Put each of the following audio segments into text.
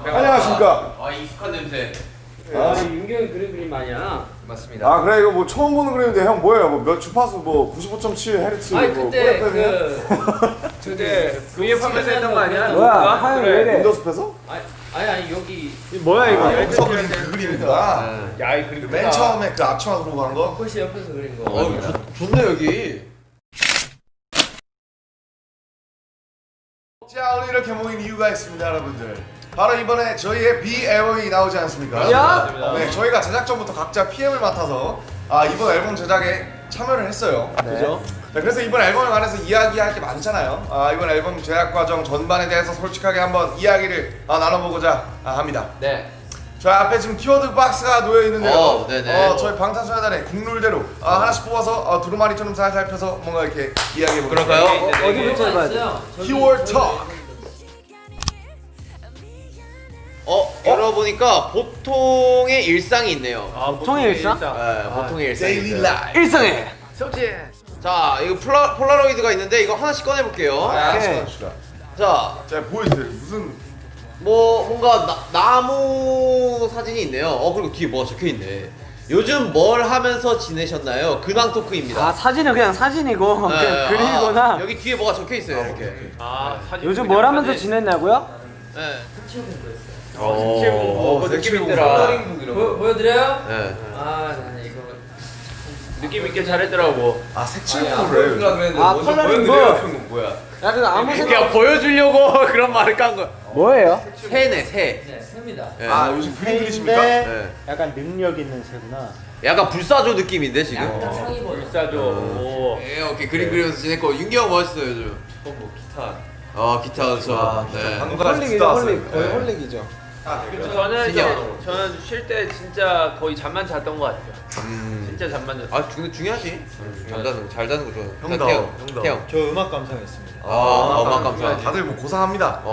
안녕하십니까. 아 익숙한 냄새. 윤경이 그림 아니야? 맞습니다. 아 그래 이거 뭐 처음 보는 그림인데 형 뭐예요? 뭐 몇 주파수 뭐 95.7 Hz 아니 뭐 그때 그때 VF 하면서 했던 거 아니야? 뭐야? 하얀 왜 이래? 윈도우스에서? 아니 여기 뭐야 이거? 여기서 그린 그 그림이구나. 야 이 그림 맨 처음에 그 앞치마로 간 거? 펄시 옆에서 그린 거. 좋네 여기. 자 오늘 이렇게 모인 이유가 있습니다 여러분들. 바로 이번에 저희의 B 앨범이 나오지 않습니까? 야? 네, 저희가 제작전부터 각자 PM을 맡아서 이번 앨범 제작에 참여를 했어요. 그죠? 자, 그래서 이번 앨범에 관해서 이야기할 게 많잖아요. 이번 앨범 제작 과정 전반에 대해서 솔직하게 한번 이야기를 나눠보고자 합니다. 네. 저희 앞에 지금 키워드 박스가 놓여 있는데요. 네네. 저희 방탄소년단의 국룰대로 하나씩 뽑아서 두루마리처럼 살살 펴서 뭔가 이렇게 이야기해 볼까요? 그럴까요? 어디부터 해봐야 돼? 키워드 톡. 열어보니까 보통의 일상이 있네요. 보통의 일상? 네, 보통의 일상이 데일리 있어요. 라이프. 일상에. 자, 이거 폴라로이드가 있는데 이거 하나씩 꺼내볼게요. 오케이. 자, 자, 보여주세요. 무슨 뭔가 나무 사진이 있네요. 그리고 뒤에 뭐가 적혀있네. 요즘 뭘 하면서 지내셨나요? 근황 토크입니다. 사진은 그냥 사진이고 그냥 그림이구나. 여기 뒤에 뭐가 적혀있어요, 이렇게. 사진. 요즘 뭘 하면서 지냈냐고요? 네. 그 느낌 있더라. 보여드려요? 네. 난 이거 느낌 있게 잘했더라고. 색칠부를 해요. 컬러링 뭐야? 야 그거 아무 그냥 생각. 보여주려고 그런 말을 깐 거야. 뭐예요? 새네, 새. 네 셉니다. 네. 요즘 그림 그리십니까? 네. 약간 능력 있는 새구나. 약간 불사조 느낌인데, 지금? 약간 상의 버전. 비싸죠. 오. 오케이. 그림 그리면서 지냈고. 윤기 형 멋있어요, 요즘. 뭐 기타. 기타 그렇죠. 네. 방금까지 듣다 왔어요. 거의 네. 홀릭이죠. 저는 쉴 때 진짜 거의 잠만 잤던 것 같아요. 진짜 잠만 잤어요. 중요하지. 잘 자는 거 좋아요. 형도. 태형. 저 음악 감상했습니다. 음악 감사. 다들 뭐 고상합니다.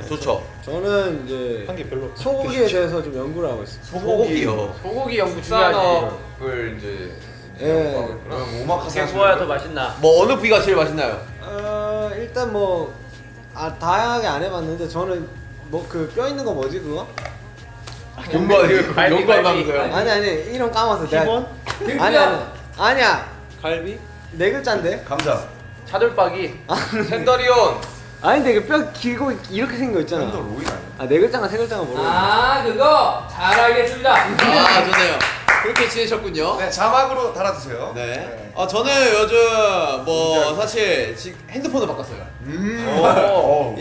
좋죠. 저는 이제 한 게 별로. 소고기에 대해서 좀 연구를 하고 있어요. 소고기요. 소고기 연구 중요하지. 산업을 이제 예. 그럼 오마카세 그게 구워야 더 맛있나? 뭐 어느 부위가 제일 맛있나요? 일단 뭐 다양하게 안 해봤는데 저는 뭐 그 뼈 있는 거 뭐지 그거? 연구한다면서요? 아니 이름 까먹었어. 기본? 아니야. 갈비? 네 글자인데. 감자. 차돌박이. 텐더리온. 아닌데 그 뼈 길고 이렇게 생긴 거 있잖아. 팬더 로이 아니야? 네 글자가 세 글자가 모르겠네. 그거 잘 알겠습니다. 좋네요. 그렇게 지내셨군요. 네, 자막으로 달아주세요. 네. 저는 요즘 뭐 사실 지금 핸드폰을 바꿨어요.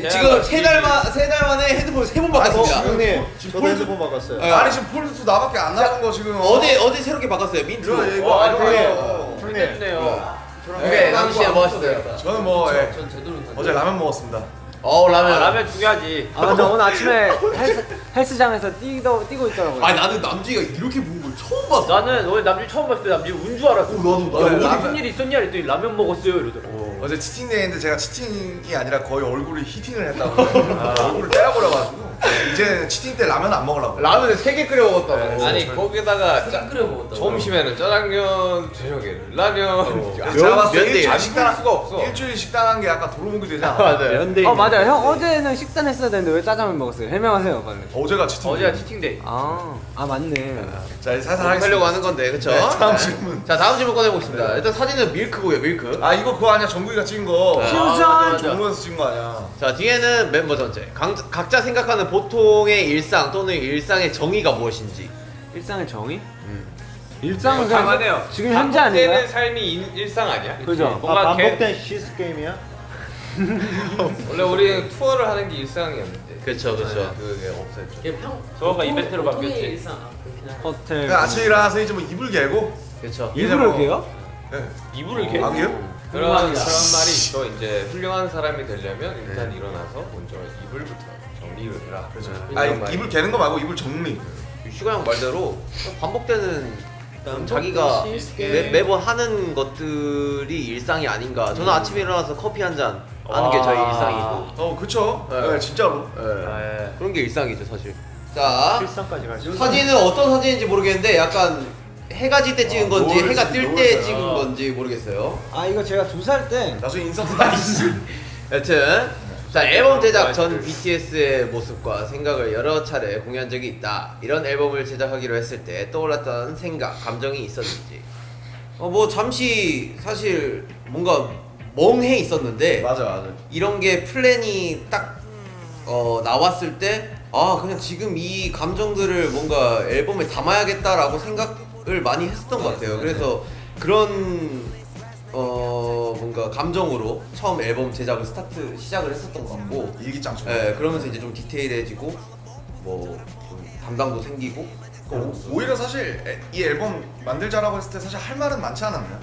지금 세 달 만에 핸드폰을 3번 바꿨습니다. 형님, 저도 핸드폰 바꿨어요. 네. 아니 지금 폴드2 나밖에 안 나온 거 지금. 어제 새롭게 바꿨어요. 민트. 이거 아니에요. 좋네요. 네, 당시에 뭐 하셨어요? 저는 뭐 전 제대로 어제 라면 먹었습니다. 라면. 라면 중요하지. 맞아 오늘 아침에 헬스장에서 뛰고 있더라고요. 나는 남주이가 이렇게 부은 걸 처음 봤어. 나는 오늘 남주 처음 봤을 때 남주 운 줄 알았어. 나도. 야, 라면. 무슨 일 있었냐 했더니 라면 먹었어요 이러더라고. 어제 치팅데이인데 제가 치팅이 아니라 거의 얼굴을 히팅을 했다고. 얼굴을 때려버려가지고 이제 치팅 때 라면 안 먹으려고. 라면을 3개 끓여 먹었다고. 아니 거기다가 끓여 먹었다. 점심에는 짜장면, 저녁에는 라면. 제가 봤을 때 면대. 일주일 식단 수가 없어. 일주일 식단한 게 약간 도루묵이 되지 않아? 맞아요. 맞아요. 형 어제는 식단했어야 되는데 왜 짜장면 먹었어요? 해명하세요 빨리. 어제가 치팅. 어제가 치팅데이. 맞네. 자 이제 살살 하려고 하겠습니다. 하는 건데, 그쵸? 네, 다음 질문. 자, 다음 질문 꺼내보겠습니다. 일단 사진은 밀크고요, 밀크. 이거 그거 아니야? 정국이가 찍은 거. 퓨전! 정국에서 찍은 거 아니야? 자, 뒤에는 멤버 전체. 각자 생각하는 보통의 일상 또는 일상의 정의가 무엇인지. 일상의 정의? 일상은 다만해요. 지금 현재 아닌가요? 반복되는 삶이 일상 아니야? 그죠? 뭔가 시스 게임이야? 원래 우리 투어를 하는 게 일상이었는데. 그쵸. 그게 없었죠. 저거가 이벤트로 바뀌었지. 호텔. 그냥 아침에 일어나서 이제 뭐 이불 개고. 그쵸. 이불을 개요? 네. 이불을 개? 안 개요? 그런 말이 있어. 이제 훌륭한 사람이 되려면 일단 일어나서 먼저 이불부터 정리를 해라. 그렇죠. 이런 말이. 이불 개는 거 말고 이불 정리. 슈가 형 말대로 반복되는 자기가 시스템. 매번 하는 것들이 일상이 아닌가. 저는 아침에 일어나서 커피 한 잔 하는 게 저희 일상이고. 그쵸. 네. 네, 진짜로. 그런 게 일상이죠, 사실. 자, 일상까지 갈 수. 사진은 어떤 사진인지 모르겠는데 약간 해가 질 때 찍은 건지 노을 해가 뜰 때 노을. 찍은 건지 모르겠어요. 아 이거 제가 2살 때 나중에 인서트 다 있어. 여튼 자 앨범 제작 전 BTS의 모습과 생각을 여러 차례 공유한 적이 있다. 이런 앨범을 제작하기로 했을 때 떠올랐던 생각, 감정이 있었는지. 뭐 잠시 사실 뭔가 멍해 있었는데 맞아. 이런 게 플랜이 딱 나왔을 때 그냥 지금 이 감정들을 뭔가 앨범에 담아야겠다라고 생각을 많이 했었던 것 같아요. 그래서 그런 뭔가 감정으로 처음 앨범 제작을 시작을 했었던 것 같고, 일기장처럼. 예, 그러면서 이제 좀 디테일해지고 뭐 좀 담당도 생기고. 오히려 사실 이 앨범 만들자라고 했을 때 사실 할 말은 많지 않았나요?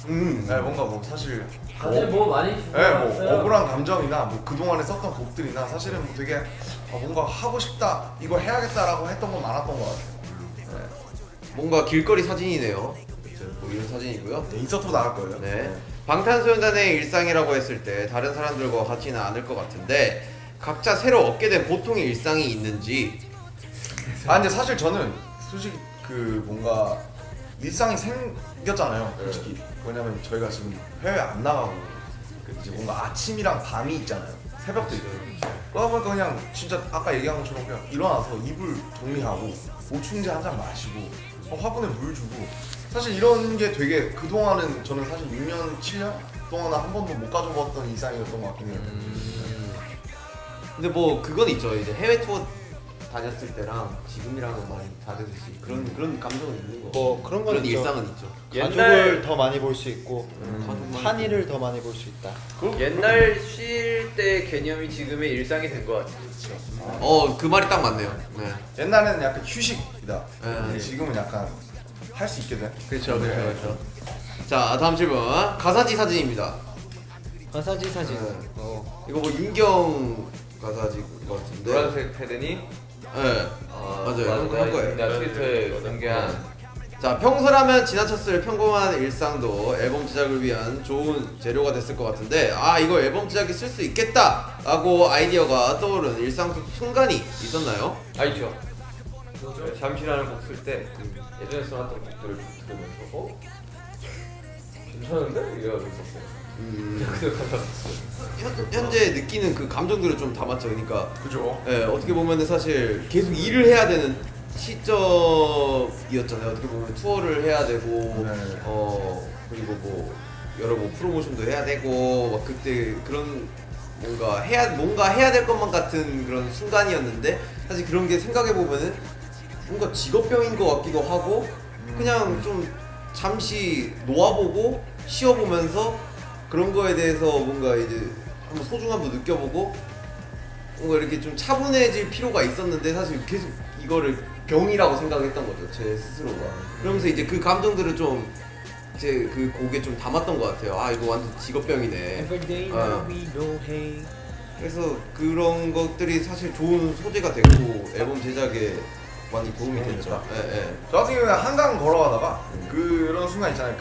네, 뭔가 뭐 사실 다들 뭐 많이 주고 네, 뭐 왔어요. 억울한 감정이나 뭐 그동안에 썼던 곡들이나 사실은 뭐 되게 뭔가 하고 싶다, 이거 해야겠다라고 했던 건 많았던 것 같아요. 뭔가 길거리 사진이네요. 뭐 이런 사진이고요. 네, 인서트로 나갈 거예요. 네. 방탄소년단의 일상이라고 했을 때 다른 사람들과 같지는 않을 것 같은데 각자 새로 얻게 된 보통의 일상이 있는지. 근데 사실 저는 솔직히 그 뭔가 일상이 생겼잖아요. 솔직히 왜냐면 저희가 지금 해외 안 나가고 이제 뭔가 아침이랑 밤이 있잖아요. 새벽도 있고. 그러다 보니까 그냥 진짜 아까 얘기한 것처럼 그냥 일어나서 이불 정리하고 보충제 한 잔 마시고 화분에 물 주고, 사실 이런 게 되게 그동안은 저는 사실 6년, 7년 동안 한 번도 못 가져봤던 일상이었던 것 같긴 해요. 근데 뭐 그건 있죠. 이제 해외 투어 다녔을 때랑 지금이랑은 많이 다르듯이 그런 감정은 있는 거. 뭐 그런 건 그런 있죠. 일상은 있죠. 가족을 더 많이 볼 수 있고 가족만 한이를 더 많이 볼 수 있다. 옛날 쉴 때 개념이 지금의 일상이 된 것 같아요. 그 말이 딱 맞네요. 네. 옛날에는 약간 휴식이다. 네. 지금은 약간 할 수 있게 돼. 그렇죠, 그렇죠. 자, 다음 질문. 가사지 사진입니다. 가사지 사진. 네. 이거 뭐 윤경 가사지인 것 같은데. 노란색 패드니? 네. 맞아요. 그런 거예요. 내가 트위터에 공개한 자, 평소라면 지나쳤을 평범한 일상도 앨범 제작을 위한 좋은 재료가 됐을 것 같은데 이거 앨범 제작에 쓸 수 있겠다 라고 아이디어가 떠오른 일상 속 순간이 있었나요? 있죠. 잠시라는 곡 쓸 때 예전에 써놨던 곡들을 쭉 들으면서 괜찮은데? 이래가지고 썼어요. 그래서 갖다 썼어요. 현재 느끼는 그 감정들을 좀 담았죠. 그러니까 그죠? 어떻게 보면은 사실 계속 일을 해야 되는 시점이었잖아요. 어떻게 보면 투어를 해야 되고 네. 그리고 뭐 여러 뭐 프로모션도 해야 되고 막 그때 그런 뭔가 해야 될 것만 같은 그런 순간이었는데 사실 그런 게 생각해 보면은 뭔가 직업병인 것 같기도 하고 그냥 좀 잠시 놓아보고 쉬어보면서 그런 거에 대해서 뭔가 이제 한번 소중함도 느껴보고 뭔가 이렇게 좀 차분해질 필요가 있었는데 사실 계속 이거를 병이라고 생각했던 거죠, 제 스스로가. 그러면서 이제 그 감정들을 좀 제 그 곡에 좀 담았던 것 같아요. 이거 완전 직업병이네. Everyday 어. now we go hey. 그래서 그런 것들이 사실 좋은 소재가 됐고 앨범 제작에 많이 도움이 됐죠. 예. 저 같은 경우는 한강 걸어가다가 그런 순간 있잖아요.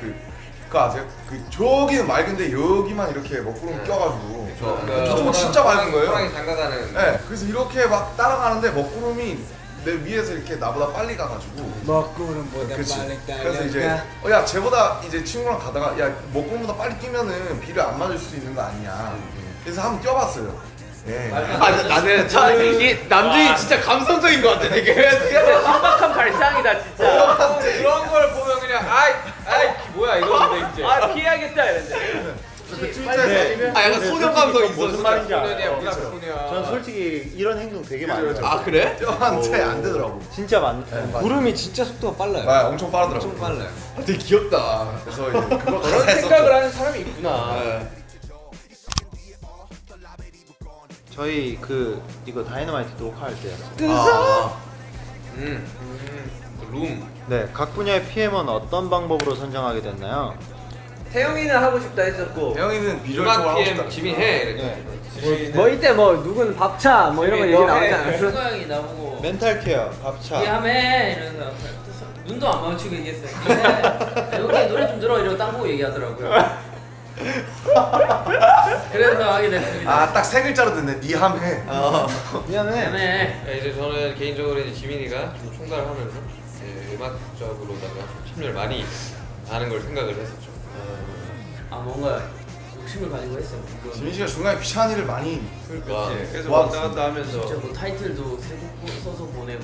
그거 아세요? 저기는 맑은데 여기만 이렇게 먹구름 껴가지고 저쪽은 진짜 맑은 거예요. 호랑이 장가가는. 네, 그래서 이렇게 막 따라가는데 먹구름이 내 위에서 이렇게 나보다 빨리 가가지고. 먹구름보다 그치. 빨리 그래서 이제 달려가. 야 쟤보다 이제 친구랑 가다가 야 먹구름보다 빨리 뛰면은 비를 안 맞을 수 있는 거 아니냐. 그래서 한번 뛰어봤어요. 예. 나는 이게 남준이 진짜 감성적인 것 같아. 되게. 진짜 신박한 발상이다 진짜. 그런 걸 보면 그냥 뭐야 이러는데 이제. 피해야겠다 이랬는데. 그 트위터에서 약간 소년 감성 있어. 무슨 말인지 소년이야, 알아요. 우리가 소년. 전 솔직히 이런 행동 되게 많이 그죠, 해요. 그래? 뛰어봤는데 안 되더라고. 진짜 많이. 구름이 진짜 속도가 빨라요. 엄청 빠르더라고. 엄청 빨라요. 되게 귀엽다. 그래서 이제 그거 그런 가사에 생각을 썼죠. 하는 사람이 있구나. 저희 이거 다이너마이트 녹화할 때였어요. 룸. 네, 각 분야의 PM은 어떤 방법으로 선정하게 됐나요? 태용이는 하고 싶다 했었고. 대영이는 비주얼 음악 쪽을 하고 PM 싶다. 지민해. 이랬지. 뭐 이때 뭐 누군 밥차 뭐 이런 거 얘기 나오지 않았어? 승관 형이 나보고 멘탈 케어, 밥차. 얘하매 이러면서 눈도 안 마주치고 얘기했어요. 여기 노래 좀 들어 이러고 땅 보고 얘기하더라고요. 그래서 하게 됐습니다. 딱 세 글자로 듣네. 니함해. 미안해. 하매 이제 저는 개인적으로 이제 지민이가 좀 총괄을 하면서 음악적으로다가 좀 참여를 많이 하는 걸 생각을 했었죠. 아 뭔가 욕심을 가지고 했어요. 지민 씨가 중간에 귀찮은 일을 많이 그러니까 계속 와, 왔다 갔다 하면서 진짜 뭐 타이틀도 세곡 써서 보내고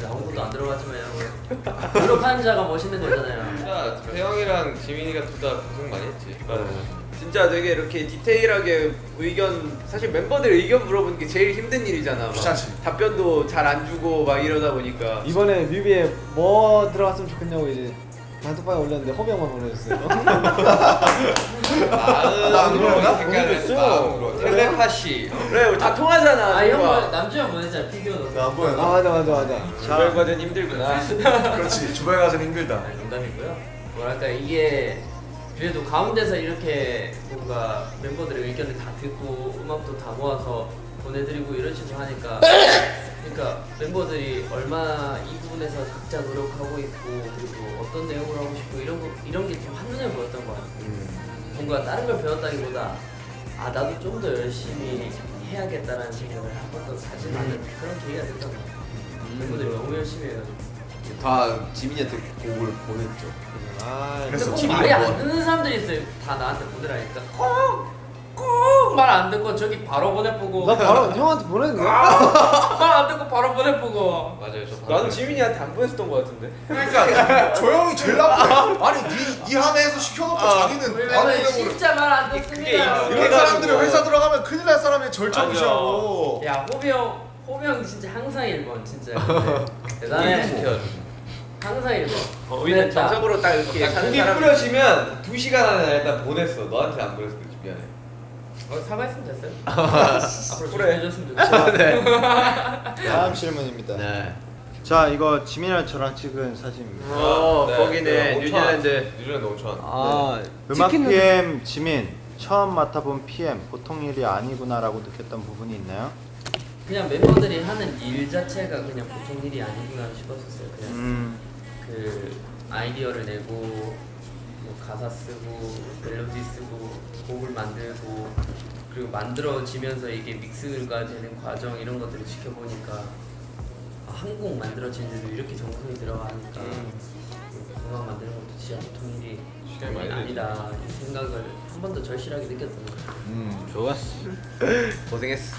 아무것도 안 들어갔지만 노력하는 자가 멋있는 거잖아요. 진짜 태영이랑 지민이가 둘 다 고생 많이 했지. 진짜 되게 이렇게 디테일하게 의견 사실 멤버들 의견 물어보는 게 제일 힘든 일이잖아. 막 귀찮지. 답변도 잘 안 주고 막 이러다 보니까 이번에 뮤비에 뭐 들어갔으면 좋겠냐고 이제 단톡방에 올렸는데 허병만 보내줬어요. 안 그러나? 보내줬어요. 텔레파시. 그래 우리 다 통하잖아. 아 형 누가. 남주형 보냈잖아 피규어도. 나안 보여. 아 맞아. 조별 과제는 힘들구나. 그렇지. 주말 가서 힘들다. 아니, 농담이고요. 뭐랄까 이게 그래도 가운데서 이렇게 뭔가 멤버들의 의견을 다 듣고 음악도 다 모아서 보내드리고 이런 식으로 하니까 그러니까 멤버들이 얼마나 이 부분에서 각자 노력하고 있고 그리고 어떤 내용을 하고 싶고 이런 게 좀 한눈에 보였던 것 같아요. 뭔가 다른 걸 배웠다기보다 아 나도 좀 더 열심히 해야겠다라는 생각을 한 번 더 다짐하는 그런 계기가 됐던 것 같아요. 멤버들이 너무 열심히 해가지고. 다 지민이한테 곡을 보냈죠. 아 그래서 근데 꼭 지민이 말이 뭐- 안 듣는 사람들이 있어요. 다 나한테 보내라니까 꼭 말 안 듣고 저기 바로 보내보고 나 바로 형한테 보냈는데? 말 안 듣고 바로 보내보고 맞아요. 저 나는 지민이한테 안 보냈었던 것 같은데. 그러니까 조용히 제일 나쁘네. 아니 니 함에서 시켜놓고 자기는 바로 왜냐면 보내버려. 진짜 말 안 듣습니다. 이런 사람들이 회사 들어가면 큰일 날 사람의 절차 맞아. 무시하고. 야 호비 형 진짜 항상 1번 진짜 근데 대단해. 시켜가지고. 항상 1번. 우리는 정석으로 딱 이렇게 사는 곡이 사람. 뿌려지면 2시간 안에 일단 보냈어. 너한테 안 보냈어. 미안해. 사과했으면 됐어요. 앞으로 좀 그래. 해줬으면 좋겠어. 다음 질문입니다. 네. 자, 이거 지민이랑 저랑 찍은 사진입니다. 거기네 온천. 뉴질랜드. 뉴질랜드 온천. 아 음악 치킨은- PM 지민 처음 맡아본 PM 보통 일이 아니구나라고 느꼈던 부분이 있나요? 그냥 멤버들이 하는 일 자체가 그냥 보통 일이 아니구나 싶었었어요. 그냥 그 아이디어를 내고 뭐 가사 쓰고 멜로디 쓰고 곡을 만들고 그리고 만들어지면서 이게 믹스가 되는 과정 이런 것들을 지켜보니까 한 곡 만들어지는데도 이렇게 정성이 들어가니까 음악 만드는 것도 진짜 보통 일이 시간이 많이 아니다 이 생각을 한 번 더 절실하게 느꼈던 것 같아요. 좋았어. 고생했어.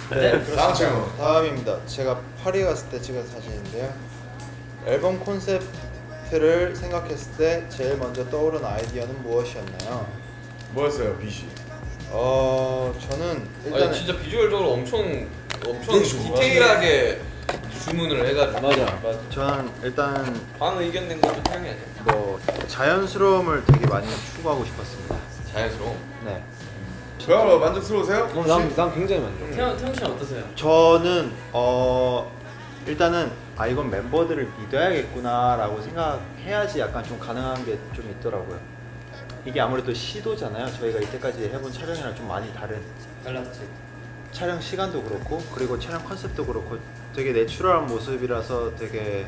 다음 질문. 다음입니다. 제가 파리 갔을 때 찍은 사진인데요. 앨범 콘셉트를 생각했을 때 제일 먼저 떠오른 아이디어는 무엇이었나요? 뭐였어요, 비시? 저는 일단은 아니 진짜 비주얼적으로 엄청 디테일하게 주문을 해가지고. 맞아. 저는 일단 방 의견 낸 것도 태영이 아니야. 뭐 자연스러움을 되게 많이 추구하고 싶었습니다. 자연스러워. 네. 그야말로 만족스러우세요? 난 굉장히 만족. 태영 씨는 어떠세요? 저는 일단은 이건 멤버들을 믿어야겠구나라고 생각해야지 약간 좀 가능한 게 좀 있더라고요. 이게 아무래도 시도잖아요. 저희가 이때까지 해본 촬영이랑 좀 많이 다른 달랐지. 촬영 시간도 그렇고 그리고 촬영 컨셉도 그렇고 되게 내추럴한 모습이라서 되게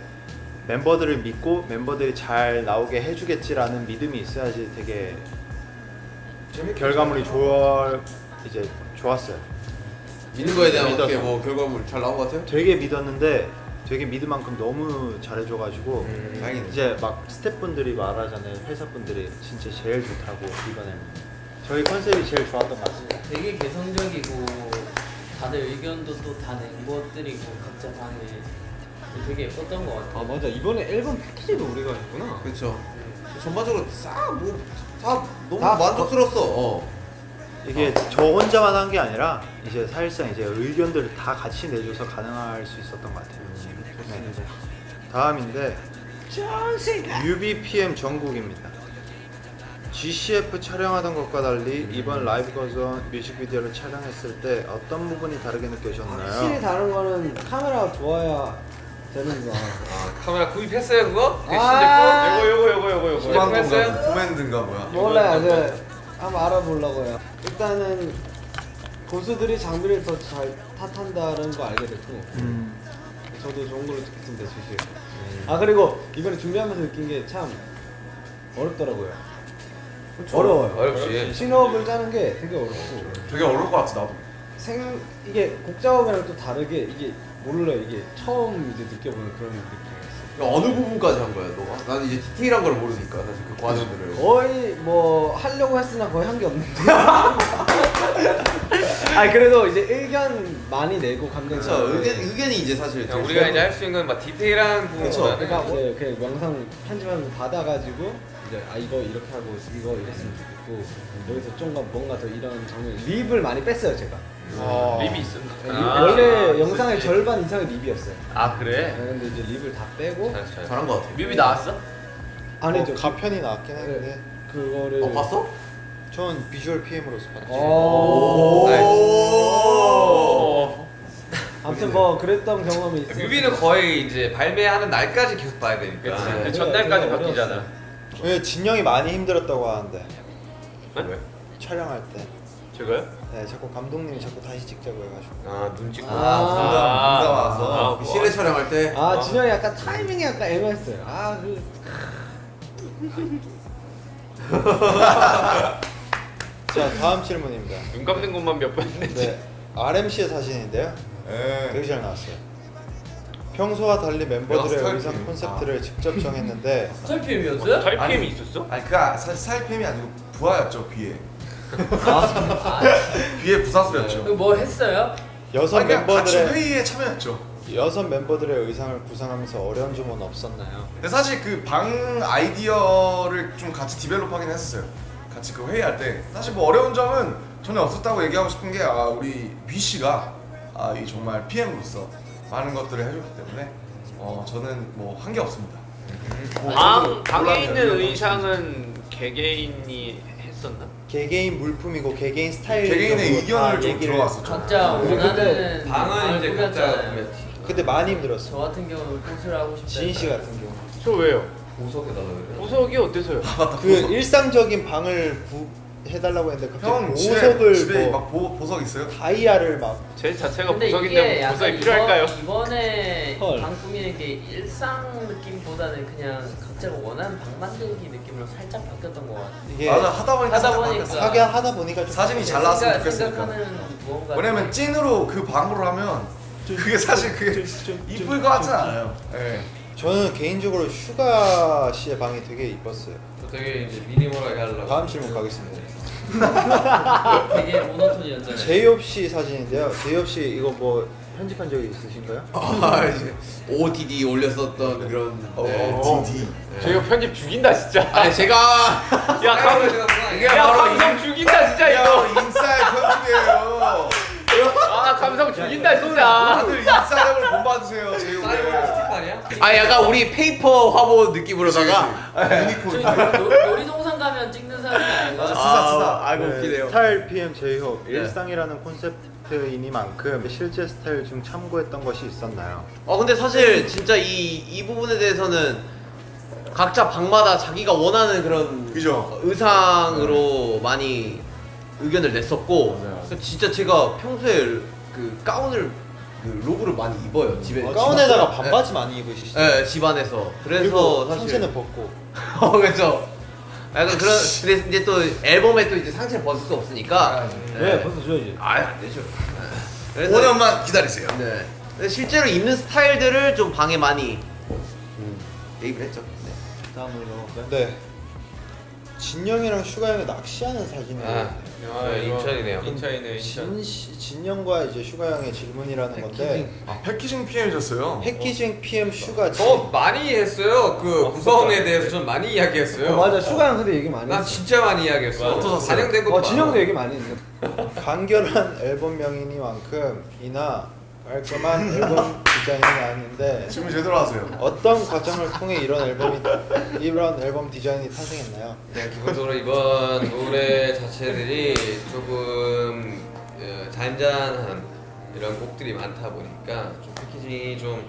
멤버들을 믿고 멤버들이 잘 나오게 해주겠지라는 믿음이 있어야지 되게 결과물이 좋았어요. 믿는 거에 대한 믿어서. 어떻게 뭐 결과물 잘 나온 것 같아요? 되게 믿었는데 되게 믿을 만큼 너무 잘해줘가지고 다행이네. 이제 막 스태프분들이 말하잖아요. 회사분들이 진짜 제일 좋다고 이번에는 저희 컨셉이 제일 좋았던 것 같습니다. 되게 개성적이고 다들 의견도 또 다 낸 것들이고 각자 방에 되게 예뻤던 것 같아요. 아 맞아 이번에 앨범 패키지도 우리가 했구나. 그렇죠. 전반적으로 다 너무 다 만족스러웠어. 이게 저 혼자만 한 게 아니라 이제 사실상 이제 의견들을 다 같이 내줘서 가능할 수 있었던 것 같아요. 네. 다음인데 UBPM 전국입니다. GCF 촬영하던 것과 달리 이번 라이브 버전 뮤직비디오를 촬영했을 때 어떤 부분이 다르게 확실히 느껴졌나요? 다른 거는 카메라가 좋아야 되는 거. 카메라 구입했어요 그거? 그 아. 신제품? 소방공가 코맨드인가 뭐야? 몰라요. 네. 한번 알아보려고요. 일단은 고수들이 장비를 더 잘 탓한다는 거 알게 됐고 저도 좋은 걸로 듣겠습니다. 주시요. 아 그리고 이번에 준비하면서 느낀 게 참 어렵더라고요. 어려워요. 어렵지. 신호흡을 짜는 게 되게 어렵고 되게 어려울 것 같아 나도. 이게 곡 작업이랑 또 다르게 이게 몰라요. 이게 처음 이제 느껴보는 그런 느낌이었어요. 어느 부분까지 한 거야 너가? 나는 이제 디테일한 걸 모르니까 사실 그 과정들을. 거의 뭐 하려고 했으나 거의 한 게 없는데. 아니 그래도 이제 의견 많이 내고 감독님. 그렇죠. 의견이 이제 사실 그냥 우리가 이제 할 수 있는 막 디테일한 부분보다는 그러니까 이제 그냥 영상 편집하면서 받아가지고 이제 이거 이렇게 하고 이거 이랬으면 좋겠고 여기서 좀 뭔가 더 이런 장면 립을 많이 뺐어요 제가. 립이 있어. 원래 영상의 절반 이상이 립이었어요. 아 그래? 근데 이제 립을 다 빼고 잘했어. 잘한 거 같아. 뮤비 나왔어? 아니죠. 가편이 나왔긴 했는데 그거를 봤어? 전 비주얼 PM으로서 봤죠. 오. 오. 아무튼 뭐 그랬던 경험이 있어요. 뮤비는 거의 이제 발매하는 날까지 계속 봐야 되니까. 그치. 전날까지 그래, 바뀌잖아. 왜 진영이 많이 힘들었다고 하는데 왜? 촬영할 때. 제가요? 네, 자꾸 감독님이 자꾸 다시 찍자고 해가지고. 아 눈 찍고. 뭔가 와서. 실내 촬영할 때. 아 진영이 약간 타이밍이 약간 애매했어요. 자, 다음 질문입니다. 눈 감는 것만 몇 번 했지. 네, RMC의 사진인데요. 네. 되게 잘 나왔어요. 평소와 달리 멤버들의 스타일 의상 PM. 콘셉트를 직접 정했는데 스타일 PM이었어요? 탈피엠이 있었어? 아니 사실 살팸이 아니고 부하였죠 비에. 아, 비에 부사수였죠. 뭐 했어요? 여섯 아니, 그냥 같이 멤버들의 회의에 참여했죠. 여섯 멤버들의 의상을 구상하면서 어려운 점은 없었나요? 근데 사실 그 방 아이디어를 좀 같이 디벨롭하긴 했어요. 같이 그 회의할 때 사실 뭐 어려운 점은 전혀 없었다고 얘기하고 싶은 게 우리 B 씨가 이 정말 PM으로서 많은 것들을 해줬기 때문에 저는 뭐 한 게 없습니다. 방에 있는 의상은 개개인이 했었나? 개개인 물품이고 개개인 스타일 개개인의 의견을 좀 얘기를 들어봤었죠. 각자 원하는 방은 이제 각자 꾸몄잖아요. 꾸몄지. 근데 많이 힘들었어. 저 같은 경우는 꽃을 하고 싶다. 지인 씨 같은 경우. 저 왜요? 보석에다가 그래. 보석이 어때서요? 그 일상적인 방을 해달라고 했는데 갑자기 형 보석을 집에 뭐 막 보석 있어요? 다이아를 막 제 자체가 근데 보석인데 이게 뭐 약간 보석이 필요할까요? 이번에 헐. 방 꾸미는 게 일상 느낌보다는 그냥 각자가 원하는 방 만들기 느낌으로 살짝 바뀌었던 것 같아요. 이게 맞아 하다 보니까 하다 살짝 보니까. 바뀌었어. 하게 하다 보니까 좀 사진이 잘 나왔으면 좋겠으니까. 생각하는 무언가. 왜냐면 찐으로 그 방으로 하면 그게 사실 그게 이쁠 것 같진 않아요. 네. 저는 개인적으로 슈가 씨의 방이 되게 이뻤어요. 되게 이제 미니멀하게 하려고. 다음 질문 가겠습니다. 되게 모노톤이었잖아요. 제이홉 씨 사진인데요. 제이홉 씨 이거 뭐 편집한 적이 있으신가요? 이제 OOTD 올렸었던 그런. DD. 저희가 편집 죽인다 진짜. 아니 제가 야 감성 죽인다 진짜 이거. 인싸의 편집이에요. 감성 죽인다 진짜. 다들 인싸력을 본받으세요. 제이홉. 약간 우리 페이퍼 화보 느낌으로다가. 유니콘. 놀이동산 가면 찍는 사람이 아닌가? 스사. 아이고 웃기네요. 스타일 PM 제이홉 일상이라는 콘셉트이니만큼 실제 스타일 중 참고했던 것이 있었나요? 근데 사실 진짜 이 부분에 대해서는 각자 방마다 자기가 원하는 그런 그죠. 의상으로 많이 의견을 냈었고 그래서 진짜 제가 평소에 그 가운을 그 로브를 많이 입어요 집에. 가운에다가 반바지 많이 입으시죠? 네, 집안에서. 그래서 그리고 사실 상체는 벗고. 그렇죠. 약간 그런. 근데 이제 또 앨범에 또 이제 상체를 벗을 수 없으니까. 왜 벌써 줘야지. 안 되죠. 그래서 5년만 기다리세요. 네. 근데 실제로 입는 스타일들을 좀 방에 많이 얘기를 했죠. 네. 다음으로 넘어갈까요? 네. 진영이랑 슈가 형이 낚시하는 사진을 인천이네요. 인천이네요. 진영과 이제 슈가 형의 질문이라는 건데 패키징 PM이셨어요. 패키징 PM 슈가 저 많이 했어요. 그 구성에 대해서 좀 많이 이야기했어요. 맞아 슈가랑 근데 얘기 많이 난 했어. 진짜 많이 이야기했어. 어떠셨어요? 반영된 것도 진영도 많아. 얘기 많이 했네. 간결한 앨범명이니만큼 이나 깔끔한 앨범 디자인은 아닌데 질문 제대로 하세요. 어떤 과정을 통해 이런 앨범 디자인이 탄생했나요? 네, 기본적으로 이번 노래 자체들이 조금 잔잔한 이런 곡들이 많다 보니까 좀 패키징이 좀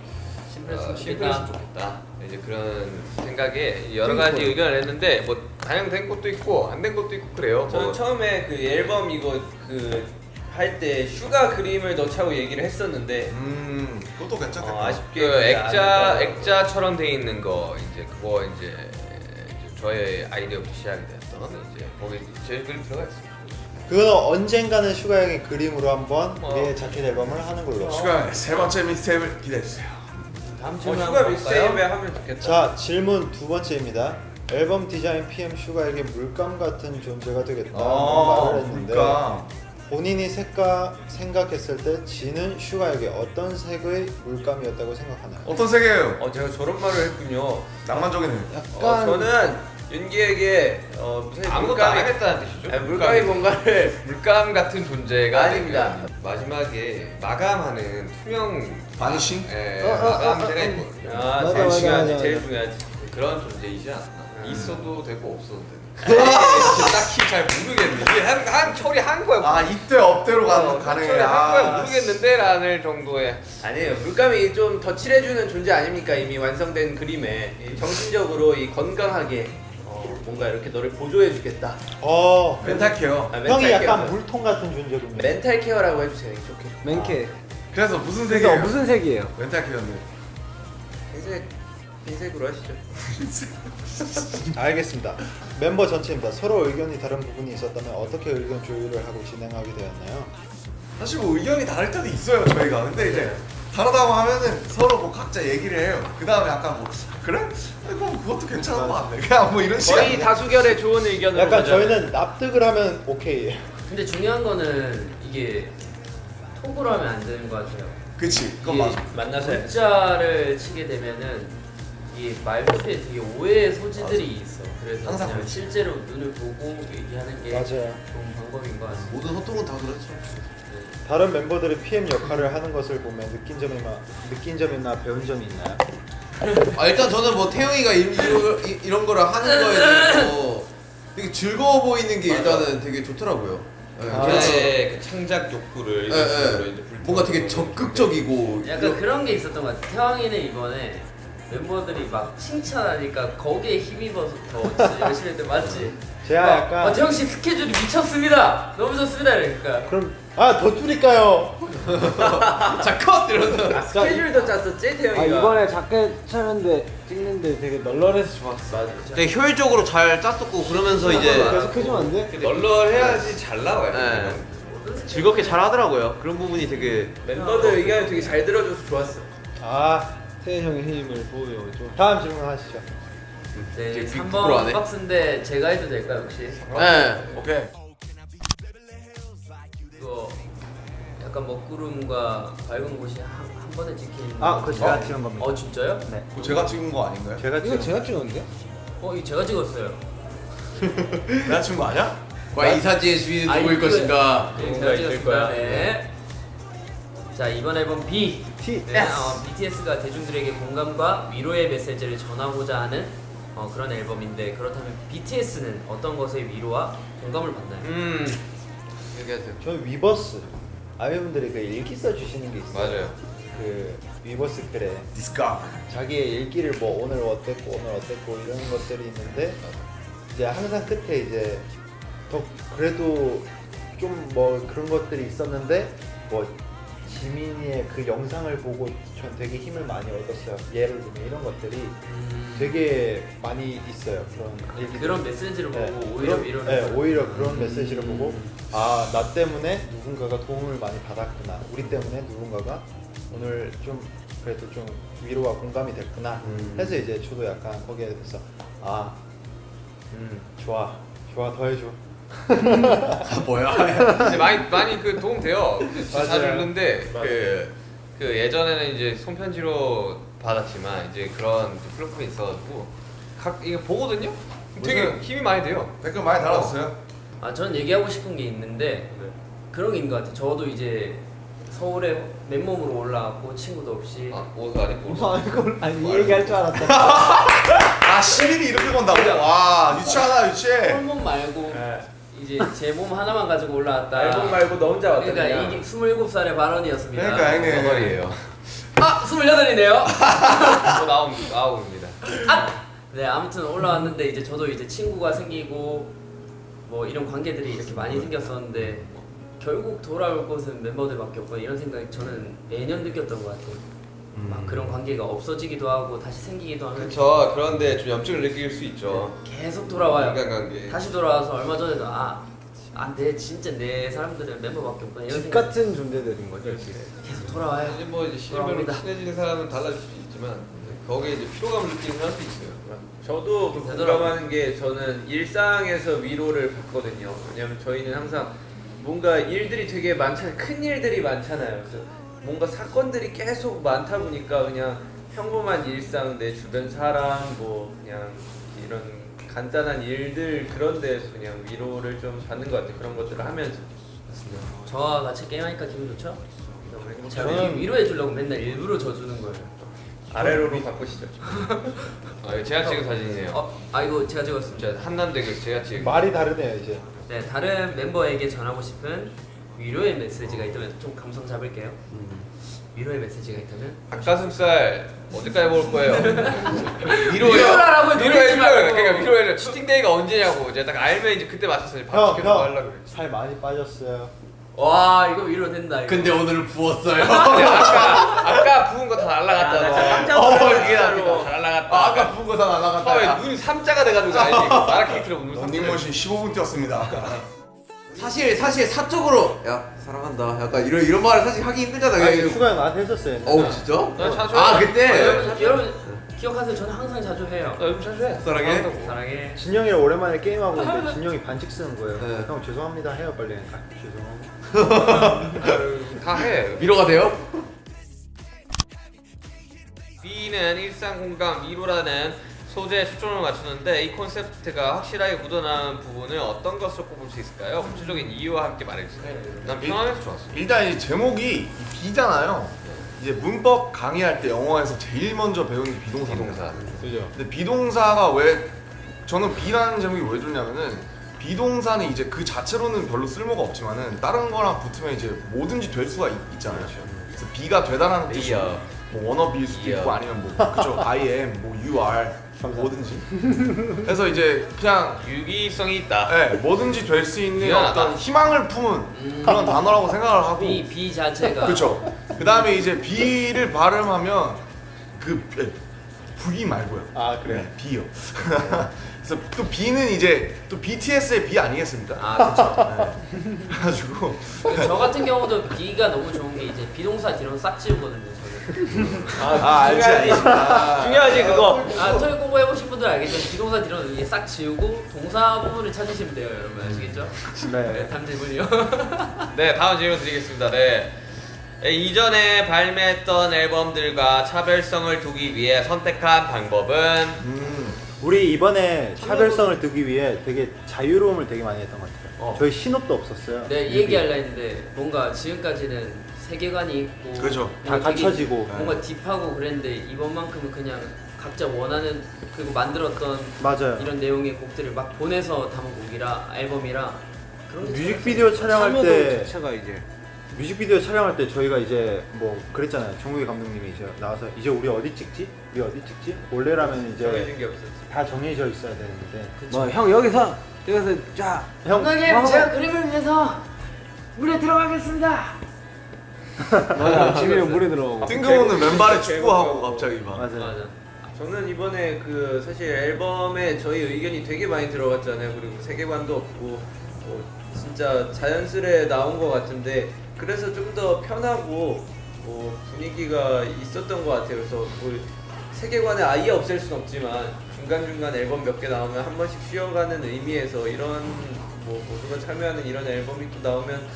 심플했으면 좋겠다. 이제 그런 생각에 여러 가지 의견을 했는데 뭐 반영된 것도 있고 안 된 것도 있고 그래요. 저는 뭐. 처음에 그 앨범 이거 그 할 때 슈가 그림을 넣자고 얘기를 했었는데 그것도 괜찮겠다. 아쉽게 그 그게 안 됐더라고요. 액자처럼 돼 있는 거 이제 그거 이제 저의 아이디어부터 시작이 됐던 이제 거기 제 그림 들어가 있어요. 그거는 언젠가는 슈가 형의 그림으로 한번 우리의 자켓 앨범을 하는 걸로. 슈가 세 번째 믹스테이프를 기대해주세요. 다음 질문 슈가 한번 믹스테이프에 볼까요? 하면 좋겠다. 자, 질문 두 번째입니다. 앨범 디자인 PM 슈가에게 물감 같은 존재가 되겠다 말을 했는데 그러니까 본인이 생각했을 때 지는 슈가에게 어떤 색의 물감이었다고 생각하나요? 어떤 색이에요? 제가 저런 말을 했군요. 낭만적이네요. 약간 저는 윤기에게 무슨 아무것도 안 하겠다는 뜻이죠. 아니, 물감이 뭔가를 물감 같은 존재가 아닙니다. 되면 마지막에 마감하는 투명 바니싱? 마감제가 있거든요. 제일 맞아, 중요하지, 맞아. 제일 중요하지. 그런 존재이지 않나. 있어도 되고 없어도 되고. 딱히 잘 모르겠네. 이게 한 처리 한 거야. 아 이때 업대로 처리 가능해. 한 거야 모르겠는데 라는 정도의. 아니에요. 물감이 좀 덧칠해주는 존재 아닙니까? 이미 완성된 그림에 이 정신적으로 이 건강하게 뭔가 이렇게 너를 보조해주겠다. 멘탈 케어. 멘탈 형이 약간 케어. 물통 같은 존재군요. 멘탈 케어라고 해주세요. 좋게. 맨케. 그래서 무슨 그래서 색이에요? 무슨 색이에요? 멘탈 케어는 흰색으로 하시죠. 알겠습니다. 멤버 전체입니다. 서로 의견이 다른 부분이 있었다면 어떻게 의견 조율을 하고 진행하게 되었나요? 사실 뭐 의견이 다를 때도 있어요 저희가. 근데 이제 다르다고 하면은 서로 뭐 각자 얘기를 해요. 그 다음에 약간 뭐 그래? 그럼 그것도 괜찮은 거 같네. 그냥 뭐 이런 식으로. 거의 다수결의 좋은 의견을 약간 보자. 저희는 납득을 하면 오케이예요. 근데 중요한 거는 이게 톡으로 하면 안 되는 것 같아요. 그치 그건 이게 맞아. 만나서 해야지. 문자를 치게 되면은 이게 말투에 되게 오해의 소지들이 있어. 그래서 항상 그냥 그렇지. 실제로 눈을 보고 얘기하는 게 맞아요. 좋은 방법인 것 같습니다. 모든 소통은 다 그렇죠. 다른 멤버들이 PM 역할을 하는 것을 보면 느낀 점이나 배운 점이 있나요? 일단 저는 뭐 태영이가 이런 거를 하는 거에 대해서 되게 즐거워 보이는 게 일단은 되게 좋더라고요. 걔의 그 창작 욕구를 이런 식으로 이제 뭔가 되게 적극적이고 약간 그런 게 있었던 것 같아. 태왕이는 이번에 멤버들이 막 칭찬하니까 거기에 힘입어서 더 진짜 열심히 했는데 맞지? 제가 막, 약간 태영 씨 스케줄이 미쳤습니다. 너무 좋습니다. 이러니까 그럼 더 줄일까요? 자컷 이러면서 스케줄도 짰었지 태영이가. 이번에 자켓 찍는데 되게 널널해서 좋았어. 되게 효율적으로 잘 짰었고 그러면서 이제 계속 해주면 안 돼? 널널해야지 잘 나와요. 네. 즐겁게 잘 하더라고요. 그런 부분이 되게 멤버들 의견을 되게 잘 들어줘서 좋았어. 태희 형의 힘을 보여줘. 다음 질문 하시죠. 네, 되게 3번 부끄러워하네. 박스인데 제가 해도 될까요 혹시? 네. 오케이. 이거 약간 먹구름과 밝은 곳이 한 번에 찍힌 그거 제가 찍은 겁니다. 진짜요? 네. 그거 제가 찍은 거 아닌가요? 제가 이거 제가 찍었는데? 이거 제가 찍었어요. 내가 찍은 거 아니야? 과연 이 사진의 주인은 누구일 것인가? 네, 뭔가 제가 있을 찍었습니다. 거야. 네. 자 이번 앨범 B. 네, BTS가 대중들에게 공감과 위로의 메시지를 전하고자 하는 그런 앨범인데 그렇다면 BTS는 어떤 것의 위로와 공감을 받나요? 얘기하세요. 저는 위버스 아미분들이 그 일기 써주시는 게 있어요. 맞아요. 그 위버스 글에 디스카. 자기의 일기를 뭐 오늘 어땠고 이런 것들이 있는데 이제 항상 끝에 이제 더 그래도 좀 뭐 그런 것들이 있었는데 뭐 지민이의 그 영상을 보고 전 되게 힘을 많이 얻었어요. 예를 들면 이런 것들이 되게 많이 있어요. 그런 얘기들. 그런 메시지를 보고 네, 오히려 그런- 위로를 네, 받는 오히려 그런 메시지를 보고 나 때문에 누군가가 도움을 많이 받았구나. 우리 때문에 누군가가 오늘 좀 그래도 좀 위로와 공감이 됐구나. 해서 이제 저도 약간 거기에 대해서 좋아 더 해줘. 뭐야? 이제 많이 그 도움 돼요. 맞아요. 자주 읽는데 그 예전에는 이제 손편지로 받았지만 이제 그런 플랫폼이 있어가지고 이거 보거든요. 되게 무슨- 힘이 많이 돼요. 댓글 많이 달아줬어요. 전 얘기하고 싶은 게 있는데 그런 게 있는 것 같아요. 저도 이제 서울에 맨몸으로 올라왔고 친구도 없이 옷 아니고 이 얘기할 줄 알았다. 시민이 이렇게 건다고? 와 유치하다 유치해. 홀몸 말고 이제 제 몸 하나만 가지고 올라왔다. 앨범 말고 너 혼자 왔다. 그러니까 이게 27살의 발언이었습니다. 그러니까 형님. 너걸이에요. 28이네요. 또 나옵니다. 네, 아무튼 올라왔는데 이제 저도 이제 친구가 생기고 뭐 이런 관계들이 이렇게 많이 생겼었는데 결국 돌아올 곳은 멤버들밖에 없고 이런 생각이 저는 매년 느꼈던 것 같아요. 막 그런 관계가 없어지기도 하고 다시 생기기도 하면 그렇죠. 그런데 좀 염증을 느낄 수 있죠. 계속 돌아와요. 인간관계. 다시 돌아와서 얼마 전에도 내 진짜 내 사람들은 멤버밖에 없구나 이런 집 생각 같은 존재들인 거죠. 이렇게. 계속 돌아와요. 이제 뭐 이제 실제로 돌아옵니다. 친해지는 사람은 달라질 수도 있지만 거기에 이제 피로감을 느끼는 사람도 있어요. 저도 좀 공감하는 게 저는 일상에서 위로를 받거든요. 왜냐면 저희는 항상 뭔가 일들이 되게 많잖아요. 큰 일들이 많잖아요. 그래서 뭔가 사건들이 계속 많다 보니까 그냥 평범한 일상, 내 주변 사람, 뭐 그냥 이런 간단한 일들 그런 데에서 그냥 위로를 좀 받는 것 같아요. 그런 것들을 하면서. 저와 같이 게임하니까 기분 좋죠? 제가 저는- 위로해 주려고 맨날 일부러 져주는 거예요. 아래로로 바꾸시죠. 이거 제가 찍은 사진이에요. 이거 제가 찍었습니다. 진짜 한남대교 제가 찍은. 말이 다르네요 이제. 네, 다른 멤버에게 전하고 싶은 위로의 메시지가 있다면 좀 감성 잡을게요. 위로의 메시지가 있다면 닭가슴살 언제까지 먹을 거예요? 위로하라고 위로해줘. 그러니까 위로해줘. 치팅데이가 언제냐고. 제가 딱 알면 이제 그때 맞춰서 밥 시켜서 하려고 그랬지. 살 많이 빠졌어요. 와 이거 위로 된다. 이거. 근데 오늘은 부었어요. 아까 부은 거 다 날라갔다. 이게 다 날라갔다. 아까 부은 거 다 날아갔다. 처음에 눈이 삼자가 돼가지고 알지? 마라케이트로 눈 삼자. 런닝머신 15분 뛰었습니다. 사실 사적으로 야 사랑한다 약간 이런 말을 사실 하기 힘들잖아요. 아니, 수가 나한테 했었어요. 어우 진짜? 난 자주 아 해. 그때 여러분 기억하세요. 저는 항상 자주 해요. 나 요즘 자주 해. 사랑해? 사랑해. 진영이랑 오랜만에 게임하고 있는데 진영이 반칙 쓰는 거예요. 네. 형 죄송합니다 해요 빨리. 죄송하고. 다 해. 위로가 돼요? B는 일상 공감 위로라는 소재에 초점을 맞추는데 이 콘셉트가 확실하게 묻어나는 부분을 어떤 것으로 꼽을 수 있을까요? 구체적인 이유와 함께 말해주세요. 난 편안해서 좋았어. 일단 이 제목이 B잖아요. 이제 문법 강의할 때 영어에서 제일 먼저 배우는 게 비동사입니다. 그죠. 근데 비동사가 왜 저는 B라는 제목이 왜 좋냐면은 비동사는 이제 그 자체로는 별로 쓸모가 없지만은 다른 거랑 붙으면 이제 뭐든지 될 수가 있잖아요. 그래서 B가 되다라는 뜻이 B야. 뭐 wannabe일 수도 있고 아니면 뭐 그죠 I am, 뭐 you are 뭐든지. 그래서 이제 그냥 유기성이 있다. 네, 뭐든지 될 수 있는 미안하다. 어떤 희망을 품은 그런 단어라고 생각을 하고 B 자체가 그렇죠. 그 다음에 이제 B를 발음하면 그 V 말고요. 아 그래. 네, B요. 그래서 또 B는 이제 또 BTS의 B 아니겠습니까? 그렇죠. 그래가지고 저 같은 경우도 B가 너무 좋은 게 이제 비동사 뒤로 싹 지우거든요. 저는. 알지. 중요하지 그거. 토익 공부 해보신 분들 알겠죠? 비동사 뒤로는 이게 싹 지우고 동사 부분을 찾으시면 돼요, 여러분 아시겠죠? 네, 탐질문이요. 네, 다음 질문 드리겠습니다. 네. 이전에 발매했던 앨범들과 차별성을 두기 위해 선택한 방법은 우리 이번에 차별성을 두기 위해 되게 자유로움을 되게 많이 했던 것 같아요. 저희 신업도 없었어요. 네, 이 얘기 하려 했는데 뭔가 지금까지는 세계관이 있고 그죠. 다 되게 갖춰지고. 뭔가 딥하고 그랬는데 이번만큼은 그냥 각자 원하는 그리고 만들었던 맞아요. 이런 내용의 곡들을 막 보내서 담은 곡이라 앨범이라 그런 게 뮤직비디오 촬영할 참여도 때 자체가 이제 뮤직비디오 촬영할 때 저희가 이제 뭐 그랬잖아요. 정국이 감독님이 이제 나와서 이제 우리 어디 찍지? 우리 어디 찍지? 원래라면 이제 정해진 게 없었지. 다 정해져 있어야 되는데 뭐 형 여기서 자 형 감독님 제가 그림을 위해서 물에 들어가겠습니다. 맞아 집에 물에 들어가고 뜬금없는 맨발에 축구하고 갑자기 막. 맞아. 저는 이번에 그 사실 앨범에 저희 의견이 되게 많이 들어갔잖아요. 그리고 세계관도 없고 진짜 자연스레 나온 것 같은데 그래서 좀 더 편하고 분위기가 있었던 것 같아요. 그래서 뭐 세계관을 아예 없앨 순 없지만 중간중간 앨범 몇 개 나오면 한 번씩 쉬어가는 의미에서 이런 뭐 모두가 참여하는 이런 앨범이 또 나오면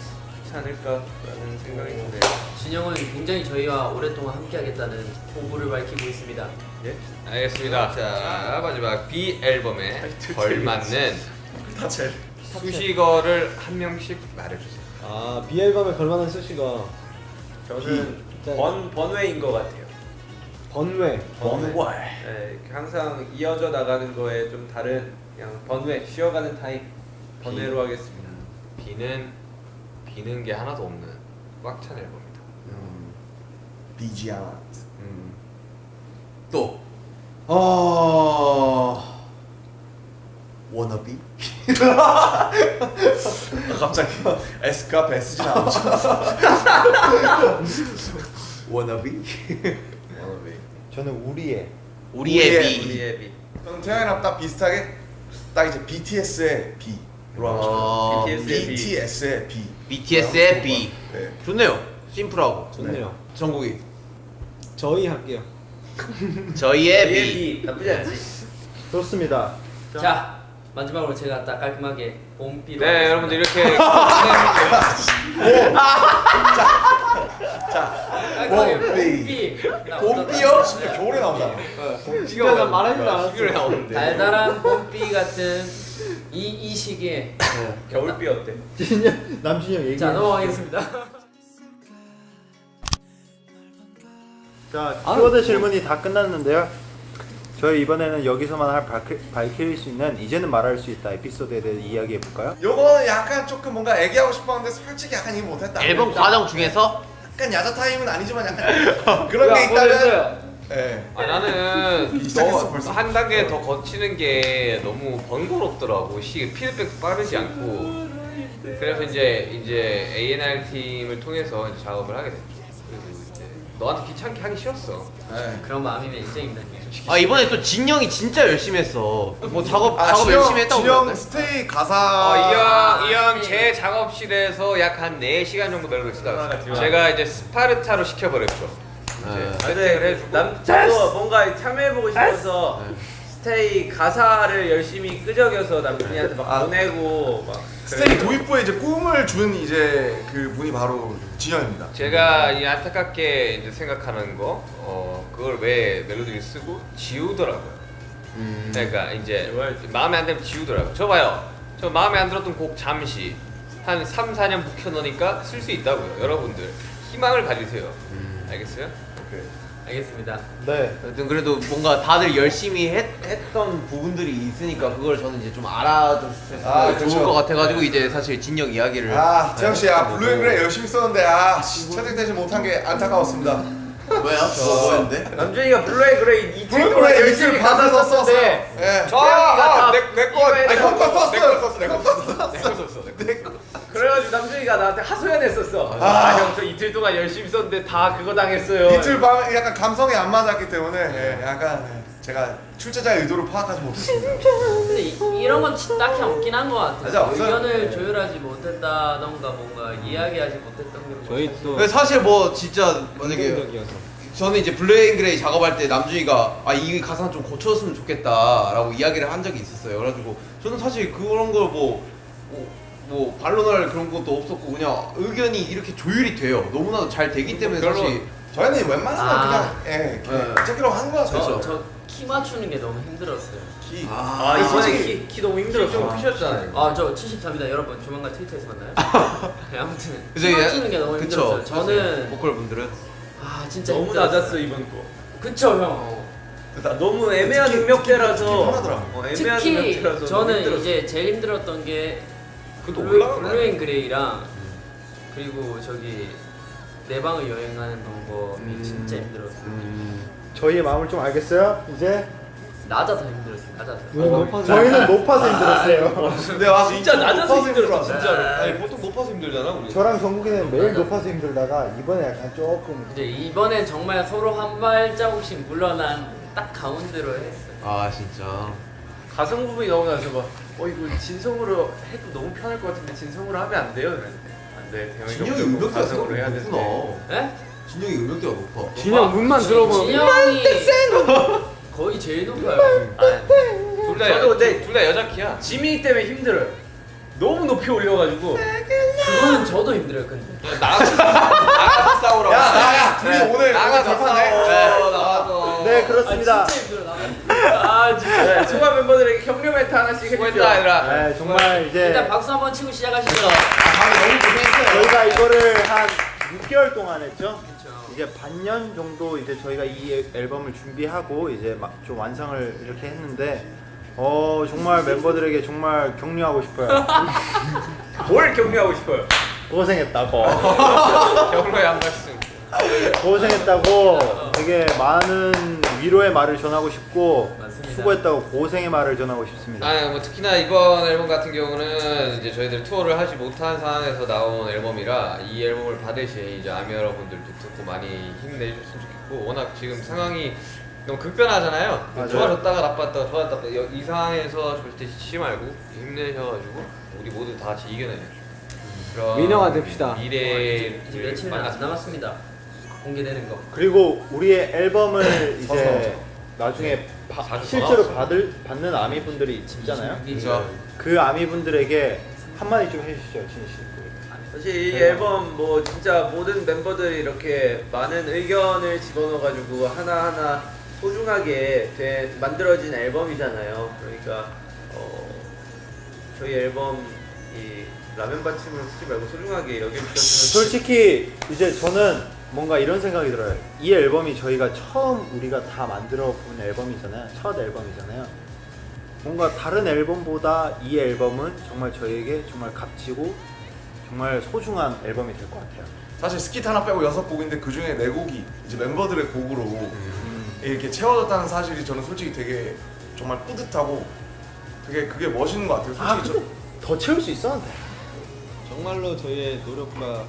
좋지 않을까라는 생각이 드네요. 진영은 굉장히 저희와 오랫동안 함께하겠다는 포부를 밝히고 있습니다. 예? 알겠습니다. 자, 마지막 B 앨범에 걸맞는 수식어를 한 명씩 말해주세요. B 앨범에 걸만한 수식어 저는 일단 번외인 것 같아요. 번외 네, 항상 이어져 나가는 거에 좀 다른 그냥 번외, 쉬어가는 타입 번외로 하겠습니다. 비는 게 하나도 없는 꽉 찬 앨범이다. 비지 않아. 또 워너비? 갑자기 S가 S진 않죠. 워너비 저는 우리의 우리의 B. B 우리의 B. 저는 태양이랑 딱 비슷하게 딱 이제 BTS의 B. 뭐라고 하죠? BTS의 B. BTS의 B. BTS의 B. 네. 좋네요. 심플하고. 좋네요. 정국이. 저희 할게요. 저희의 B. B 나쁘지 않지. 좋습니다. 자 마지막으로 제가 딱 깔끔하게 봄비로 네, 여러분들 이렇게 깔끔하게 봄비 봄비요? 진짜 겨울에 나오잖아. 진짜 난 말하지도 않았어. 11월에 나오는데. 달달한 봄비 같은 이 시기에 겨울비 어때? 남준이 형 얘기. 자 넘어가겠습니다. 자, 키워드 질문이 다 끝났는데요. 저희 이번에는 여기서만 밝힐 수 있는 이제는 말할 수 있다 에피소드에 대해 이야기해 볼까요? 요거는 약간 조금 뭔가 얘기하고 싶었는데 솔직히 약간 이거 못했다. 앨범 과정 중에서 약간 야자 타임은 아니지만 약간 그런 게 있다면. 네. 아, 나는 시작했어, 더 벌써. 한 단계 더 거치는 게 너무 번거롭더라고. 피드백도 빠르지 않고. 그래서 이제 A&R 팀을 통해서 이제 작업을 하게 됐죠. 그리고 이제 너한테 귀찮게 하기 싫었어. 네. 그런 마음이면 인정입니다. 아 이번에 또 진영이 진짜 열심히 했어. 뭐 작업 진영, 열심히 했다고 진영 그러던데? 스테이 가사. 이 형 제 작업실에서 약 한 4시간 정도 멜로디 쓰다가 아, 제가 이제 스파르타로 시켜버렸죠. 네. 세팅을 해주고 저도 뭔가 참여해보고 싶어서 스테이 가사를 열심히 끄적여서 남준이한테 막 보내고 막 스테이 도입부에 이제 꿈을 준 이제 그 분이 바로 진영입니다. 제가 이 안타깝게 이제 생각하는 거 그걸 왜 멜로디를 쓰고 지우더라고요. 그러니까 이제 마음에 안 들면 지우더라고요. 저 봐요. 저 마음에 안 들었던 곡 잠시 한 3, 4년 묵혀놓으니까 쓸 수 있다고요. 여러분들 희망을 가지세요. 알겠어요? 오케이. 알겠습니다. 네. 하여튼 그래도 뭔가 다들 열심히 했던 부분들이 있으니까 그걸 저는 이제 좀 알아줬으면 그렇죠. 좋을 것 같아가지고 이제 사실 진영 이야기를 재영 씨, 블루앤그레이 열심히 썼는데 채택되지 못한 게 안타까웠습니다. 왜요? 저거 뭐였는데? 남준이가 블루앤그레이 블루앤그레이 열심히 받아서 썼어. 예. 내거 썼어요. 내거 썼어. 그래가지고 남준이가 나한테 하소연했었어. 형 저 이틀 동안 열심히 썼는데 다 그거 당했어요. 이틀 밤 약간 감성이 안 맞았기 때문에 약간 제가 출제자의 의도를 파악하지 못했습니다. 근데 이런 건 딱히 없긴 한 것 같아요. 맞아, 없어요. 의견을 조율하지 못했다던가 뭔가 이야기하지 못했던 게 저희 또 근데 사실 뭐 진짜 만약에 긍정적이어서. 저는 이제 블루앤그레이 작업할 때 남준이가 이 가사는 좀 고쳐줬으면 좋겠다라고 이야기를 한 적이 있었어요. 그래가지고 저는 사실 그런 걸 뭐 반론할 그런 것도 없었고 그냥 의견이 이렇게 조율이 돼요. 너무나도 잘 되기 때문에 사실 저희는 웬만하면 네. 그냥 제기로 하는 거 같아요. 저 키 맞추는 게 너무 힘들었어요. 키. 이번에 키 너무 힘들었어. 좀 크셨잖아요. 저 73입니다. 여러분 조만간 트위터에서 만나요. 네, 아무튼 그래서 키 맞추는 게 너무 힘들었어요. 그쵸. 저는 보컬 분들은 진짜 너무 힘들었어요. 낮았어 이번 거. 그쵸 형. 너무 애매한 특히 음역대라서 편하더라고. 애매한 특히 음역대라서 너무 저는 힘들었어. 이제 제일 힘들었던 게 그것도 올라간 거야. 블루앤그레이랑 그리고 저기 내 방을 여행하는 방법이 진짜 힘들었어요. 저희의 마음을 좀 알겠어요? 이제 낮아 더 힘들었어요. 낮아 더. 왜 높아서? 저희는 높아서 힘들었어요. 근데 진짜 낮아서 힘들었어 진짜로. 아니 보통 높아서 힘들잖아 우리. 저랑 정국이는 매일 높아서 힘들다가 이번에 약간 조금 이제 이번엔 정말 서로 한 발자국씩 물러난 딱 가운데로 했어요. 진짜 가성 부분이 너무 나서 막 이거 진성으로 해도 너무 편할 것 같은데 진성으로 하면 안 돼요. 안 돼. 진영이 음역대가 가성으로 해야 생각보다 되는데. 높구나. 네? 진영이 음역대가 높아. 진영 문만 들어보면 진영이 거의 제일 높아요. 저도 둘 다 여자 키야. 지민이 때문에 힘들어요. 너무 높이 올려가지고 그거는 저도 힘들어요. 근데 나가서 싸우라고. 야, 둘이 오늘 결판해. 나와서. 네 그렇습니다. 진짜 힘들어 나. 네, 소감 멤버들에게 격려 멘트 하나씩 해주세요. 수고했다 얘들아. 네 정말 이제 일단 박수 한번 치고 시작하시죠. 너무 고생했어요. 저희가 이거를 한 6개월 동안 했죠. 그렇죠. 이제 반년 정도 이제 저희가 이 앨범을 준비하고 이제 막 좀 완성을 이렇게 했는데 정말 멤버들에게 정말 격려하고 싶어요. 뭘 격려하고 싶어요? 고생했다고. 격려의 한 말씀. 고생했다고 되게 많은 위로의 말을 전하고 싶고 맞습니다. 수고했다고 고생의 말을 전하고 싶습니다. 뭐 특히나 이번 앨범 같은 경우는 이제 저희들 투어를 하지 못한 상황에서 나온 앨범이라 이 앨범을 받으신 이제 아미 여러분들도 듣고 많이 힘내주셨으면 좋겠고 워낙 지금 상황이 너무 극변하잖아요. 맞아요. 좋아졌다가 나빴다가 좋아졌다가 이 상황에서 절대 쉬지 말고 힘내셔가지고 우리 모두 다 같이 이겨내는 그런 민영아 됩시다. 이제 미래를 며칠 안 남았습니다. 공개되는 거. 그리고 우리의 앨범을 이제 나중에 자주 실제로 전화왔어요. 받는 아미분들이 있잖아요. 그렇죠. 그 아미분들에게 한마디 좀 해주시죠, 진희 씨. 사실 이 앨범 뭐 진짜 모든 멤버들이 이렇게 많은 의견을 집어넣어가지고 하나하나 소중하게 만들어진 앨범이잖아요. 그러니까 저희 앨범 이 라면 받침을 쓰지 말고 소중하게 여겨주셨으면 솔직히 이제 저는 뭔가 이런 생각이 들어요. 이 앨범이 저희가 처음 우리가 다 만들어 본 앨범이잖아요. 첫 앨범이잖아요. 뭔가 다른 앨범보다 이 앨범은 정말 저희에게 정말 값지고 정말 소중한 앨범이 될 것 같아요. 사실 스킷 하나 빼고 6곡인데 그 중에 4곡이 이제 멤버들의 곡으로 이렇게 채워졌다는 사실이 저는 솔직히 되게 정말 뿌듯하고 되게 그게 멋있는 것 같아요. 솔직히 근데 더 채울 수 있었는데. 정말로 저희의 노력과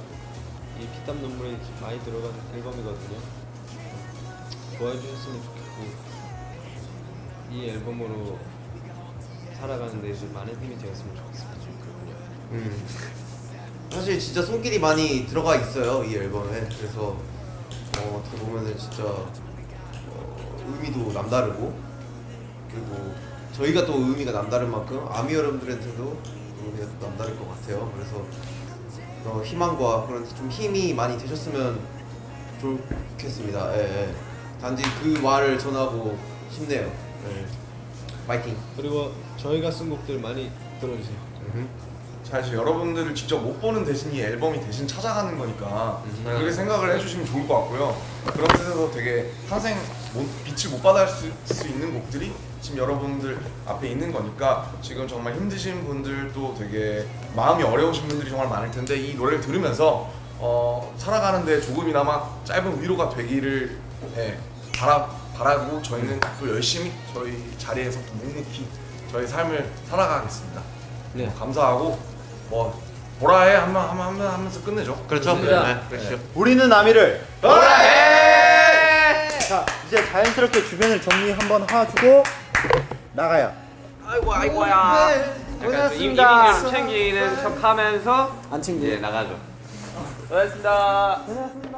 이 피땀 눈물이 많이 들어간 앨범이거든요. 좋아해 주셨으면 좋겠고 이 앨범으로 살아가는 데 이제 많은 힘이 되었으면 좋겠습니다. 사실 진짜 손길이 많이 들어가 있어요 이 앨범에. 그래서 어떻게 보면은 진짜 의미도 남다르고 그리고 저희가 또 의미가 남다른 만큼 아미 여러분들한테도 의미가 또 남다를 것 같아요. 그래서 희망과 그런 좀 힘이 많이 되셨으면 좋겠습니다. 예. 단지 그 말을 전하고 싶네요. 예. 파이팅. 그리고 저희가 쓴 곡들 많이 들어주세요. 사실 여러분들을 직접 못 보는 대신 이 앨범이 대신 찾아가는 거니까 그렇게 생각을 해주시면 좋을 것 같고요. 그런 뜻에서 되게 평생 빛을 못 받을 수 있는 곡들이 지금 여러분들 앞에 있는 거니까 지금 정말 힘드신 분들도 되게 마음이 어려우신 분들이 정말 많을 텐데 이 노래를 들으면서 살아가는데 조금이나마 짧은 위로가 되기를 바라고 저희는 또 열심히 저희 자리에서 또 묵묵히 저희 삶을 살아가겠습니다. 네. 감사하고 보라해 하면서 끝내죠. 그렇죠. 좋습니다. 네, 그렇죠. 우리는 아미를 보라해! 자 이제 자연스럽게 주변을 정리 한번 하고 나가요. 아이고야. 고생하셨습니다. 이미지를 챙기는 척하면서 안 챙겨. 이제 나가죠. 고맙습니다. 고생하셨습니다.